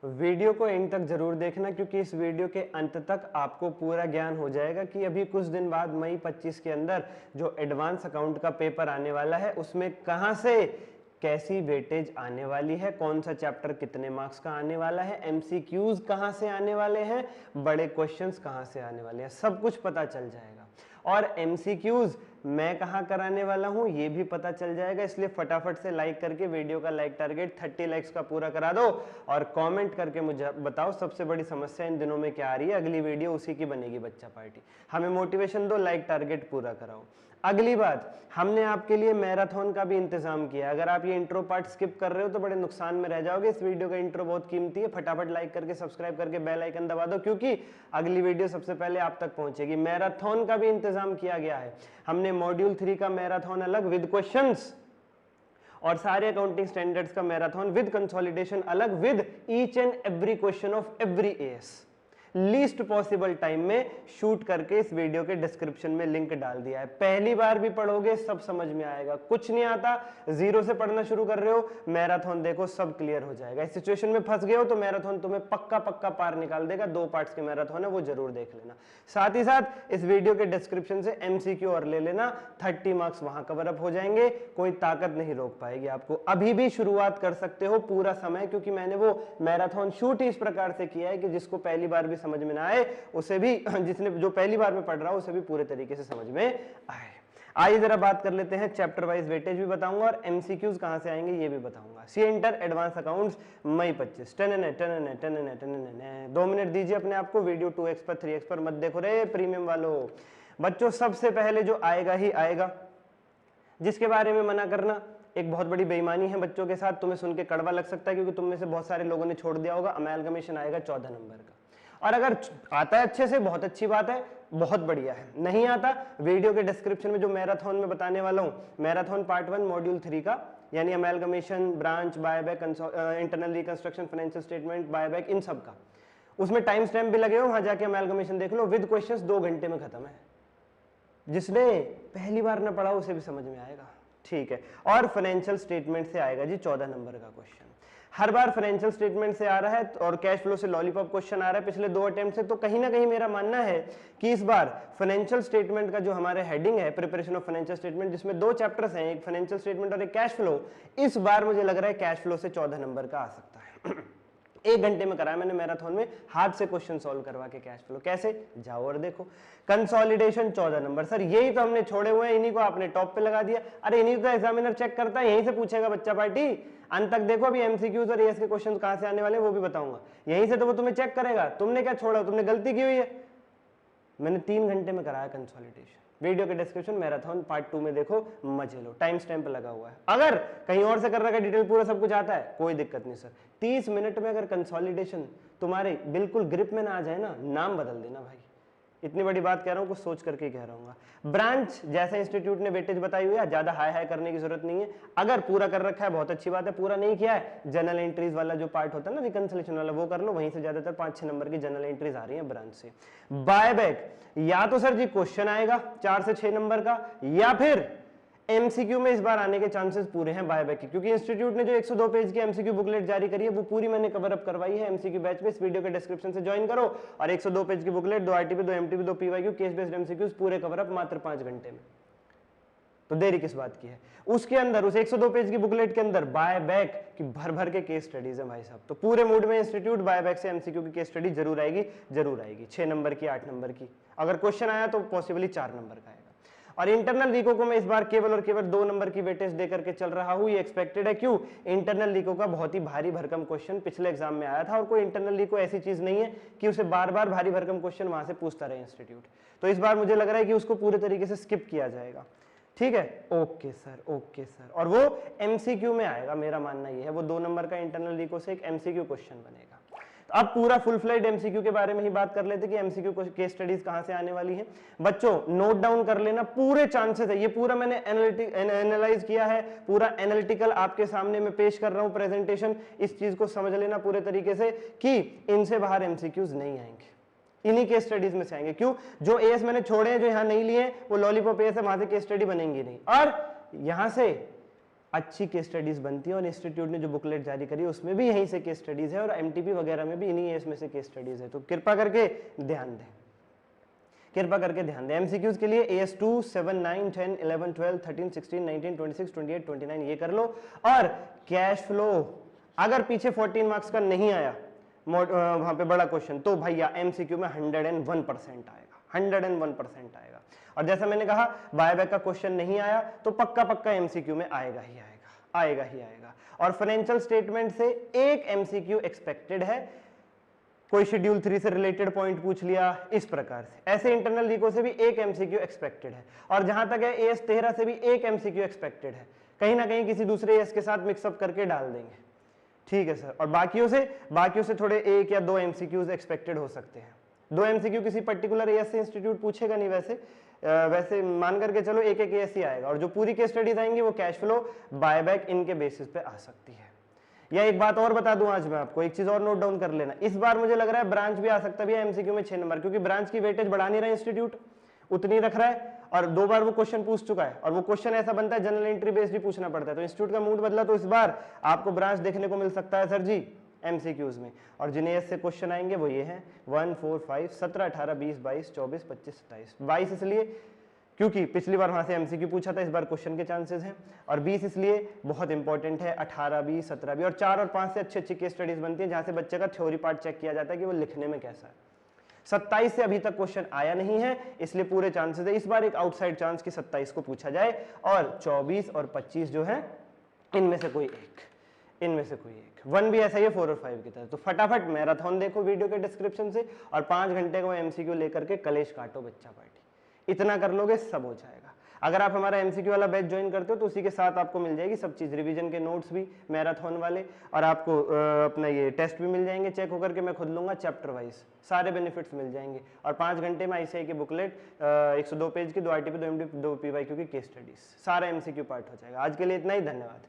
Video को and तक जरूर देखना, क्योंकि इस वीडियो के अंत तक आपको पूरा ज्ञान हो जाएगा कि अभी कुछ दिन बाद मई 25 के अंदर जो एडवांस अकाउंट का पेपर आने वाला है उसमें कहां से कैसी वेटेज आने वाली है, कौन सा चैप्टर कितने मार्क्स का आने वाला है, एमसीक्यूज कहां से आने वाले हैं, बड़े क्वेश्चंस कहां से आने वाले हैं, सब कुछ पता चल जाएगा। और एमसीक्यूज मैं कहां कराने वाला हूं ये भी पता चल जाएगा। इसलिए फटाफट से लाइक करके वीडियो का लाइक टारगेट 30 लाइक्स का पूरा करा दो और कमेंट करके मुझे बताओ सबसे बड़ी समस्या इन दिनों में क्या आ रही है। अगली वीडियो उसी की बनेगी बच्चा पार्टी। हमें मोटिवेशन दो, लाइक टारगेट पूरा कराओ। अगली बात, हमने आपके लिए मैराथन का भी इंतजाम किया। अगर आप ये इंट्रो पार्ट स्किप कर रहे हो तो बड़े नुकसान में रह जाओगे। इस वीडियो का इंट्रो बहुत कीमती है। फटाफट लाइक करके सब्सक्राइब करके बेल आइकन दबा दो, क्योंकि अगली वीडियो सबसे पहले आप तक पहुंचेगी। मैराथन का भी इंतजाम किया गया है। हमने मॉड्यूल 3 का मैराथन अलग विद क्वेश्चंस और सारे अकाउंटिंग स्टैंडर्ड्स का मैराथन विद कंसोलिडेशन अलग, with each and every question of every as least possible time में शूट करके इस वीडियो के डिस्क्रिप्शन में लिंक डाल दिया है। पहली बार भी पढ़ोगे सब समझ में आएगा। कुछ नहीं आता, जीरो से पढ़ना शुरू कर रहे हो, मैराथन देखो सब क्लियर हो जाएगा। इस सिचुएशन में फंस गए हो तो मैराथन तुम्हें पक्का पक्का पार निकाल देगा। 2 पार्ट्स के मैराथन है, वो जरूर देख लेना। साथ ही साथ इस वीडियो के डिस्क्रिप्शन से एमसीक्यू और ले लेना, 30 मार्क्स वहां कवर अप हो जाएंगे। कोई ताकत नहीं रोक पाएगी आपको। अभी भी शुरुआत कर सकते हो पूरा समय, क्योंकि मैंने वो मैराथन शूट ही इस प्रकार से किया है कि जिसको पहली बार भी समझ में ना आए उसे भी, जिसने जो पहली बार में पढ़ रहा हो उसे भी पूरे तरीके से समझ में आए। आइए जरा बात कर लेते हैं, चैप्टर वाइज वेटेज भी बताऊंगा और एमसीक्यूज कहां से आएंगे ये भी बताऊंगा। सी इंटर एडवांस अकाउंट्स मई 25। 2 मिनट दीजिए अपने आप को। वीडियो 2x पर 3x पर मत देखो रे प्रीमियम वालों। बच्चों सबसे पहले जो आएगा ही आएगा, जिसके बारे में मना करना एक बहुत बड़ी बेईमानी है बच्चों के साथ। तुम्हें सुन के कड़वा लग सकता है क्योंकि तुम में से बहुत सारे लोगों ने छोड़ दिया होगा। अमेलगमेशन आएगा 14 नंबर का, और अगर आता है अच्छे से बहुत अच्छी बात है, बहुत बढ़िया है। नहीं आता, वीडियो के डिस्क्रिप्शन में जो मैराथन में बताने वाला हूं, मैराथन पार्ट 1 मॉड्यूल 3 का, यानी amalgamation, branch, buyback, internal reconstruction, financial statement, buyback, इन सब का, उसमें टाइम स्टैम्प भी लगे हो, वहां जाके अमेलगमेशन देख लो विद क्वेश्चंस। 2 घंटे में खत्म है। जिसने पहली बार ना पढ़ा उसे भी समझ में आएगा, ठीक है। और फाइनेंशियल स्टेटमेंट से आएगा जी 14 नंबर का क्वेश्चन। हर बार फाइनेंशियल स्टेटमेंट से आ रहा है और कैश फ्लो से लॉलीपॉप क्वेश्चन आ रहा है पिछले 2 अटेम्प्ट से। तो कहीं ना कहीं मेरा मानना है कि इस बार फाइनेंशियल स्टेटमेंट का जो हमारे हेडिंग है, प्रिपरेशन ऑफ फाइनेंशियल स्टेटमेंट, जिसमें 2 चैप्टर्स हैं, एक फाइनेंशियल स्टेटमेंट और एक कैश फ्लो, इस बार मुझे लग रहा है कैश फ्लो से 14 नंबर का आ सकता है। 1 घंटे में कराया मैंने मैराथन में, हाथ से क्वेश्चन सॉल्व करवा के कैश फ्लो। कैसे, जाओ और देखो। कंसोलिडेशन 14 नंबर, सर यही तो हमने छोड़े हुए हैं, इन्हीं को आपने टॉप पे लगा दिया। अरे इन्हीं को एग्जामिनर चेक करता है, यहीं से पूछेगा बच्चा पार्टी। अंत तक देखो, अभी एमसीक्यूज और एएस के क्वेश्चन कहां से आने वाले हैं वो भी बताऊंगा। यहीं से तो वो तुम्हें चेक करेगा, तुमने क्या छोड़ा, तुमने गलती की हुई है। मैंने 3 घंटे में कराया कंसोलिडेशन। वीडियो के डिस्क्रिप्शन मैराथन पार्ट 2 में देखो, मजे लो, टाइम स्टैंप लगा हुआ है। अगर कहीं और से कर रखा है, डिटेल पूरा सब कुछ आता है, कोई दिक्कत नहीं सर। 30 मिनट में अगर कंसोलिडेशन तुम्हारे बिल्कुल ग्रिप में ना आ जाए ना, नाम बदल देना भाई। इतनी बड़ी बात कह रहा हूं, कुछ सोच करके कह रहा हूं। ब्रांच जैसा इंस्टीट्यूट ने वेटेज बताई हुई है, ज्यादा हाई हाई करने की जरूरत नहीं है। अगर पूरा कर रखा है बहुत अच्छी बात है, पूरा नहीं किया है, जनरल एंट्रीज वाला जो पार्ट होता है ना, रिकंसिलेशन वाला, वो कर लो। वहीं से ज्यादातर 5-6 नंबर की जनरल एंट्रीज आ रही है ब्रांच से। बायबैक, या तो सर जी क्वेश्चन आएगा 4 से 6 नंबर का, या फिर एमसीक्यू में इस बार आने के चांसेस पूरे हैं बायबैक की, क्योंकि इंस्टीट्यूट ने जो 102 पेज की एमसीक्यू बुकलेट जारी करी है वो पूरी मैंने कवर अप करवाई है एमसीक्यू बैच में। इस वीडियो के डिस्क्रिप्शन से ज्वाइन करो और 102 पेज की booklet, 2 RTP, 2 MTP, 2 PYQ, case based MCQs पूरे कवर अप मात्र 5 घंटे में। तो देरी किस बात की है। उसके अंदर, उस 102 पेज की बुकलेट के अंदर बायबैक की भर भर के केस स्टडीज है भाई साहब। तो पूरे मूड में इंस्टीट्यूट बायबैक से एमसीक्यू की केस स्टडी जरूर आएगी, जरूर आएगी। 6 नंबर की, 8 नंबर की, अगर क्वेश्चन आया तो पॉसिबली 4 नंबर का आएगा। और इंटरनल रीको को मैं इस बार केवल और केवल 2 नंबर की वेटेज देकर के चल रहा हूं, ये एक्सपेक्टेड है। क्यों, इंटरनल रीको का बहुत ही भारी भरकम क्वेश्चन पिछले एग्जाम में आया था, और कोई इंटरनल रीको ऐसी चीज नहीं है कि उसे बार बार भारी भरकम क्वेश्चन वहां से पूछता रहे इंस्टीट्यूट। तो इस बार मुझे लग रहा है कि उसको पूरे तरीके से स्किप किया जाएगा, ठीक है। Okay sir, okay sir. और वो एमसीक्यू में आएगा, मेरा मानना ये है। वो 2 नंबर का इंटरनल रीको से एक एमसीक्यू क्वेश्चन बनेगा। तो अब पूरा फुल फ्लेड एमसीक्यू के बारे में ही बात कर लेते कि एमसीक्यू केस स्टडीज कहां से आने वाली है। बच्चों नोट डाउन कर लेना, पूरे चांसेस है, ये पूरा मैंने एनालाइज किया है, पूरा एनालिटिकल आपके सामने मैं पेश कर रहा हूं प्रेजेंटेशन। इस चीज को समझ लेना पूरे तरीके से कि इनसे बाहर एमसीक्यूज नहीं आएंगे, इन्हीं केस स्टडीज में से आएंगे। क्यों, जो एएस मैंने छोड़े हैं, जो यहां नहीं लिए, वो लॉलीपॉप एएस है, वहां से केस स्टडी बनेंगी नहीं। और यहां से अच्छी केस स्टडीज बनती है और इंस्टीट्यूट ने जो बुकलेट जारी करी है उसमें भी यहीं से केस स्टडीज है और एमटीपी वगैरह में भी इन्हीं इसमें से केस स्टडीज है। तो कृपा करके ध्यान दें, कृपा करके ध्यान दें। एमसीक्यूज के लिए AS2 7 9 10 11 12 13 16 19 26 28 29 ये कर लो। और कैश फ्लो अगर पीछे 14 मार्क्स का नहीं आया वहां पे बड़ा क्वेश्चन, तो भैया एमसीक्यू में 101% आएगा, 101% आएगा। और जैसा मैंने कहा बायबैक का क्वेश्चन नहीं आया तो पक्का पक्का एमसीक्यू में आएगा ही आएगा, आएगा ही आएगा। और फाइनेंशियल स्टेटमेंट से एक एमसीक्यू एक्सपेक्टेड है, कोई शेड्यूल 3 से रिलेटेड पॉइंट पूछ लिया इस प्रकार से। ऐसे इंटरनल रिको से भी एक एमसीक्यू एक्सपेक्टेड है। और जहां तक है AS 13 से भी एक एमसीक्यू एक्सपेक्टेड है, कहीं ना कहीं किसी दूसरे AS के साथ मिक्सअप करके डाल देंगे, ठीक है सर। और बाकियों से थोड़े 1 या 2 एमसीक्यूज एक्सपेक्टेड हो सकते हैं। 2 एमसीक्यू किसी पर्टिकुलर AS से इंस्टीट्यूट पूछेगा नहीं, वैसे मान करके चलो एक AS ही आएगा। और जो पूरी केस स्टडीज आएंगी वो कैश फ्लो, बायबैक, इनके बेसिस पे आ सकती है। या एक बात और बता दूं आज मैं आपको, एक चीज और नोट डाउन कर लेना, इस बार मुझे लग रहा है ब्रांच भी आ सकता है एमसीक्यू में 6 नंबर, क्योंकि ब्रांच की वेटेज बढ़ा नहीं रहा इंस्टीट्यूट, उतनी रख रहा है। और 2 बार वो क्वेश्चन पूछ चुका है और वो क्वेश्चन ऐसा बनता है जनरल एंट्री बेस्ड ही पूछना पड़ता है। तो इंस्टीट्यूट का मूड बदला तो इस बार आपको ब्रांच देखने को मिल सकता है सर जी एमसीक्यूज में। और जिन AS से क्वेश्चन आएंगे वो ये हैं 1 4 5 17 18 20 22 24 25 27। 22 इसलिए क्योंकि पिछली बार वहां से एमसीक्यू पूछा था, इस बार क्वेश्चन के चांसेस हैं। और 20 इसलिए बहुत इंपॉर्टेंट है, 18 20 17 भी। और 4 और 5 से अच्छी अच्छी केस स्टडीज बनती है जहां से बच्चे का थ्योरी पार्ट चेक किया जाता है कि वो लिखने में कैसा है। 27 से अभी तक क्वेश्चन आया नहीं है, इसलिए पूरे चांसेस है इस बार एक आउटसाइड चांस की 27 को पूछा जाए। और 24 और 25 जो है इनमें से कोई एक, इनमें से कोई एक। 1 भी ऐसा ही है 4 और 5 की तरह। तो फटाफट मैराथन देखो वीडियो के डिस्क्रिप्शन से और 5 घंटे का एमसीक्यू लेकर के कलेश काटो बच्चा पार्टी। इतना कर लोगे सब हो जाएगा। अगर आप हमारा एमसीक्यू वाला बैच ज्वाइन करते हो तो उसी के साथ आपको मिल जाएगी सब चीज, रिवीजन के नोट्स भी मैराथन वाले, और आपको अपना ये टेस्ट भी मिल जाएंगे चेक होकर के, मैं खुद लूंगा चैप्टर वाइज, सारे बेनिफिट्स मिल जाएंगे। और 5 घंटे में ICI की बुकलेट 102 पेज की, 2 RTP 2 MD 2 PYQ की केस स्टडीज, सारा एमसीक्यू पार्ट हो जाएगा। आज के लिए इतना ही, धन्यवाद।